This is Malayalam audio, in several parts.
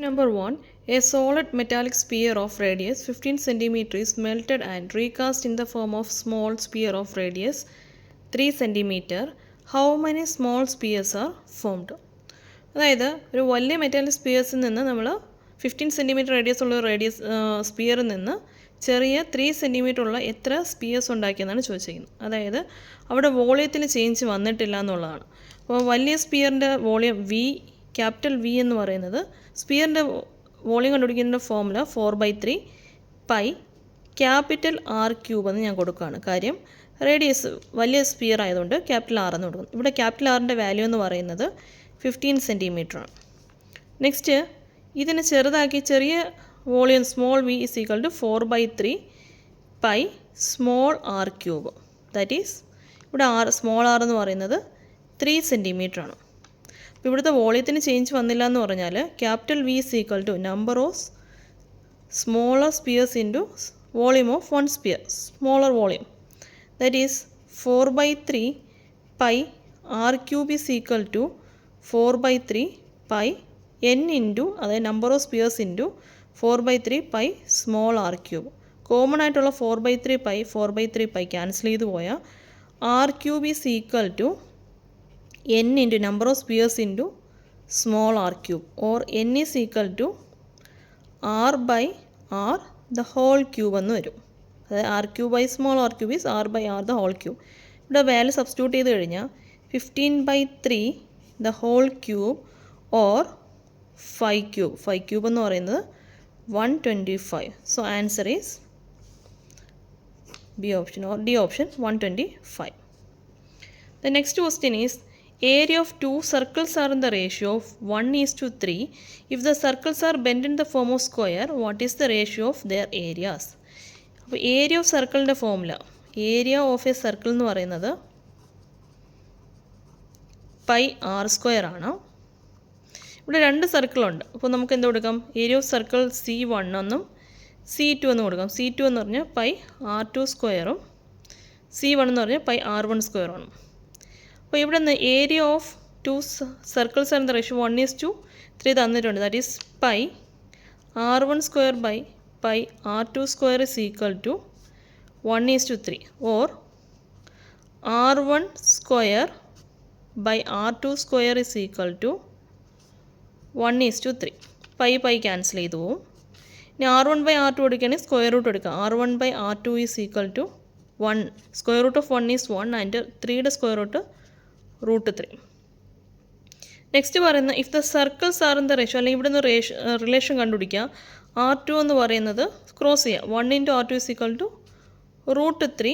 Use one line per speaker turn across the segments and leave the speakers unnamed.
Number 1. A solid metallic sphere of radius 15 cm is melted and recast in the form of small sphere of radius 3 cm. How many small spheres are formed? അതായത് ഒരു വലിയ മെറ്റാലിക് സ്പിയേഴ്സിൽ നിന്ന് നമ്മൾ 15 സെൻറ്റിമീറ്റർ റേഡിയസ് ഉള്ള സ്പിയറിൽ നിന്ന് ചെറിയ 3 സെൻറ്റിമീറ്റർ ഉള്ള എത്ര സ്പിയേഴ്സ് ഉണ്ടാക്കിയെന്നാണ് ചോദിച്ചിരിക്കുന്നത്. അതായത് അവിടെ വോളിയത്തിൽ ചേഞ്ച് വന്നിട്ടില്ല എന്നുള്ളതാണ്. അപ്പോൾ വലിയ സ്പിയറിൻ്റെ വോളിയം ക്യാപിറ്റൽ വി എന്ന് പറയുന്നത് സ്പിയറിൻ്റെ വോളിയം കണ്ടുപിടിക്കുന്ന formula 4/3 pi capital R cube എന്ന് ഞാൻ കൊടുക്കുകയാണ്. കാര്യം റേഡിയസ് വലിയ സ്പിയർ ആയതുകൊണ്ട് ക്യാപിറ്റൽ ആർ എന്ന് കൊടുക്കുന്നു. ഇവിടെ ക്യാപിറ്റൽ ആറിൻ്റെ വാല്യൂ എന്ന് പറയുന്നത് 15 സെൻറ്റിമീറ്റർ ആണ്. നെക്സ്റ്റ് ഇതിനെ ചെറുതാക്കി ചെറിയ volume small V is equal to 4/3 pi small R cube. That is ഇവിടെ സ്മോൾ ആർ എന്ന് പറയുന്നത് 3 സെൻറ്റിമീറ്റർ ആണ്. അപ്പോൾ ഇവിടുത്തെ വോളിയത്തിന് ചേഞ്ച് വന്നില്ല എന്ന് പറഞ്ഞാൽ capital V is equal to number of smaller spheres into volume of one sphere, smaller volume. That is 4/3 pi R cube is equal to 4/3 pi N into അതായത് number of spheres into 4/3 pi small R cube. Common ആയിട്ടുള്ള 4/3 പൈ ക്യാൻസൽ ചെയ്ത് പോയാൽ R cube is equal to n into number of spheres into small r cube, or n is equal to r by r the whole cube എന്ന് വരും. അതായത് r cube by small r cube is r by r the whole cube. ഇവിടെ വാല്യൂ സബ്സ്റ്റിറ്റ്യൂട്ട് ചെയ്ത് കഴിഞ്ഞാൽ 15/3 the whole cube or 5 cube എന്ന് പറയുന്നത് 125. So answer is B option or D option 125. The next question is area of two circles are in the ratio of 1:3. If the circles are bent in the form of square, what is the ratio of their areas? അപ്പോൾ ഏരിയ ഓഫ് സർക്കിളിൻ്റെ formula, area of a circle എന്ന് പറയുന്നത് പൈ ആർ സ്ക്വയർ ആണ്. ഇവിടെ രണ്ട് സർക്കിളുണ്ട്. അപ്പോൾ നമുക്ക് എന്ത് കൊടുക്കാം? ഏരിയ ഓഫ് സർക്കിൾ C1 എന്നും C2 എന്ന് കൊടുക്കാം. C2 എന്ന് പറഞ്ഞാൽ പൈ R2 സ്ക്വയറും C1 എന്ന് പറഞ്ഞാൽ പൈ R1 സ്ക്വയറുമാണ്. അപ്പോൾ ഇവിടെ നിന്ന് area of two circles and the ratio 1:3 തന്നിട്ടുണ്ട്. That is pi R1 square by pi R2 square is equal to 1:3, or R1 square by R2 square is equal to 1:3. Pi cancel ചെയ്തു പോവും. ഇനി R1/R2 എടുക്കുകയാണെങ്കിൽ സ്ക്വയർ റൂട്ട് എടുക്കുക. R1/R2 is equal to 1. Square root of 1 is 1 and 3യുടെ സ്ക്വയർ റൂട്ട് √3. നെക്സ്റ്റ് പറയുന്ന if the circles are in the ratio, അല്ലെങ്കിൽ ഇവിടെ നിന്ന് റിലേഷൻ കണ്ടുപിടിക്കുക. R2 എന്ന് പറയുന്നത് ക്രോസ് ചെയ്യുക. 1 × R2 is equal to √3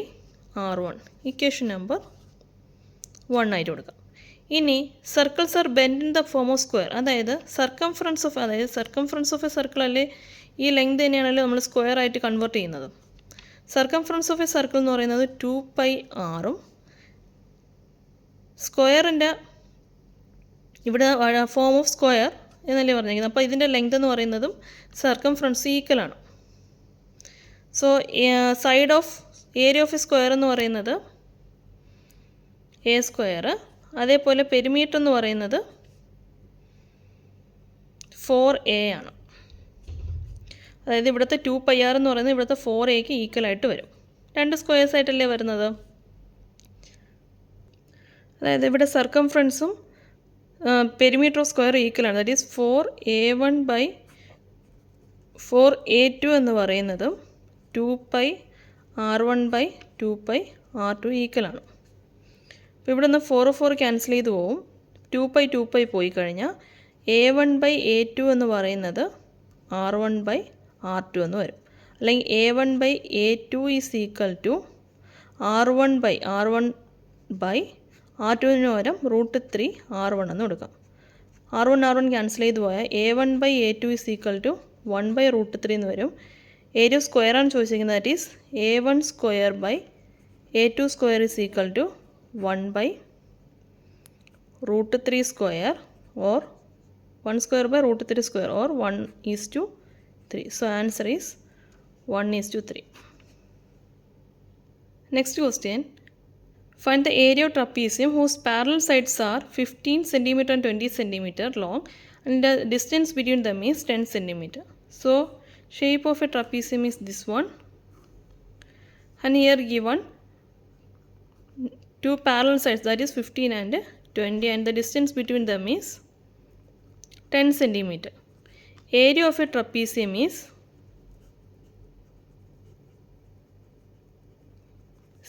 R1. Equation number 1 ആയിട്ട് കൊടുക്കാം. ഇനി circles are bend in the form of square, അതായത് സർക്കംഫറൻസ് ഓഫ് എ സർക്കിൾ അല്ലേ ഈ ലെങ്ത് തന്നെയാണല്ലോ നമ്മൾ സ്ക്വയർ ആയിട്ട് കൺവേർട്ട് ചെയ്യുന്നത്. സർക്കംഫറൻസ് ഓഫ് എ സർക്കിൾ എന്ന് പറയുന്നത് 2πr ഉം സ്ക്വയറിൻ്റെ ഇവിടെ ഫോം ഓഫ് സ്ക്വയർ എന്നല്ലേ പറഞ്ഞിരിക്കുന്നത്. അപ്പോൾ ഇതിൻ്റെ ലെങ്ത് എന്ന് പറയുന്നതും സർക്കംഫറൻസ് ഈക്വലാണ്. So side of area of a square എന്ന് പറയുന്നത് എ സ്ക്വയർ, അതേപോലെ പെരിമീറ്റർ എന്ന് പറയുന്നത് 4a ആണ്. അതായത് ഇവിടുത്തെ 2πr എന്ന് പറയുന്നത് ഇവിടുത്തെ 4aക്ക് ഈക്വലായിട്ട് വരും. രണ്ട് സ്ക്വയേഴ്സ് ആയിട്ടല്ലേ വരുന്നത്. അതായത് ഇവിടെ സർക്കംഫറൻസും പെരിമീറ്റർ ഓഫ് സ്ക്വയർ ഈക്വലാണ്. That is 4a1 by 4a2 എന്ന് പറയുന്നതും 2πr1 ബൈ 2πr2 ഈക്വലാണ്. അപ്പോൾ ഇവിടെ നിന്ന് 4 ക്യാൻസൽ ചെയ്ത് പോവും. 2π പോയി കഴിഞ്ഞാൽ a1/a2 എന്ന് പറയുന്നത് r1/r2 എന്ന് വരും. അല്ലെങ്കിൽ a1/a2 is equal to r1 by R2ന് പകരം √3 R1 എന്ന് കൊടുക്കാം. R1 ക്യാൻസൽ ചെയ്ത് പോയാൽ a1/a2 ഇസ് ഈക്വൽ ടു 1/√3 എന്ന് വരും. ഏരിയ സ്ക്വയറാണ് ചോദിച്ചിരിക്കുന്നത്. That is a1 square by a2 square is equal to 1/√3 square, or 1 square by √3 square, or 1:3. So answer is 1:3. Next question. Find the area of trapezium whose parallel sides are 15 cm and 20 cm long and the distance between them is 10 centimeter. So shape of a trapezium is this one, and here given two parallel sides, that is 15 and 20, and the distance between them is 10 centimeter. Area of a trapezium is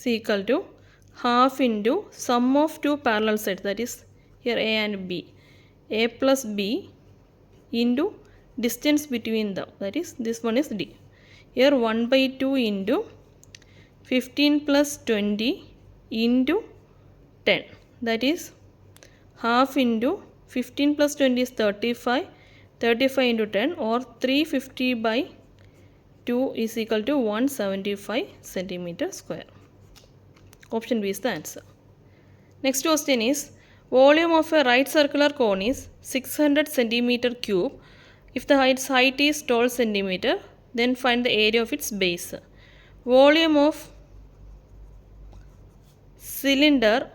equal to half into sum of two parallel sides, that is here A and B, A plus B into distance between them, that is this one is D. Here 1 by 2 into 15 plus 20 into 10, that is half into 15 plus 20 is 35, 35 into 10, or 350 by 2 is equal to 175 centimeter square. Option B is the answer. Next question is, volume of a right circular cone is 600 centimeter cube. If the height is 12 centimeter, then find the area of its base. Volume of cylinder,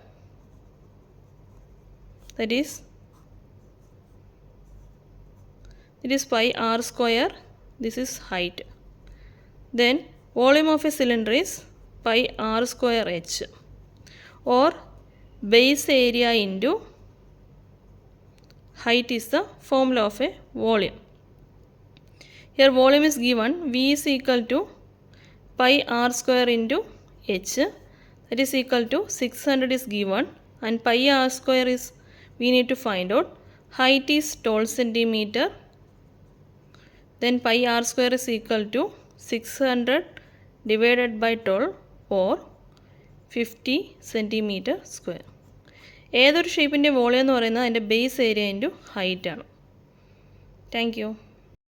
that is it is pi r square, this is height. Then volume of a cylinder is pi r square h, or base area into height is the formula of a volume. Here volume is given, V is equal to pi r square into h, that is equal to 600 is given, and pi r square is we need to find out. Height is 12 centimeter, then pi r square is equal to 600 divided by 12, or 50 centimeter square. ഏതൊരു ഷേപ്പിൻ്റെ വോളിയം എന്ന് പറയുന്നത് അതിൻ്റെ ബേസ് ഏരിയ ഇൻറ്റു ഹൈറ്റ് ആണ്. Thank you.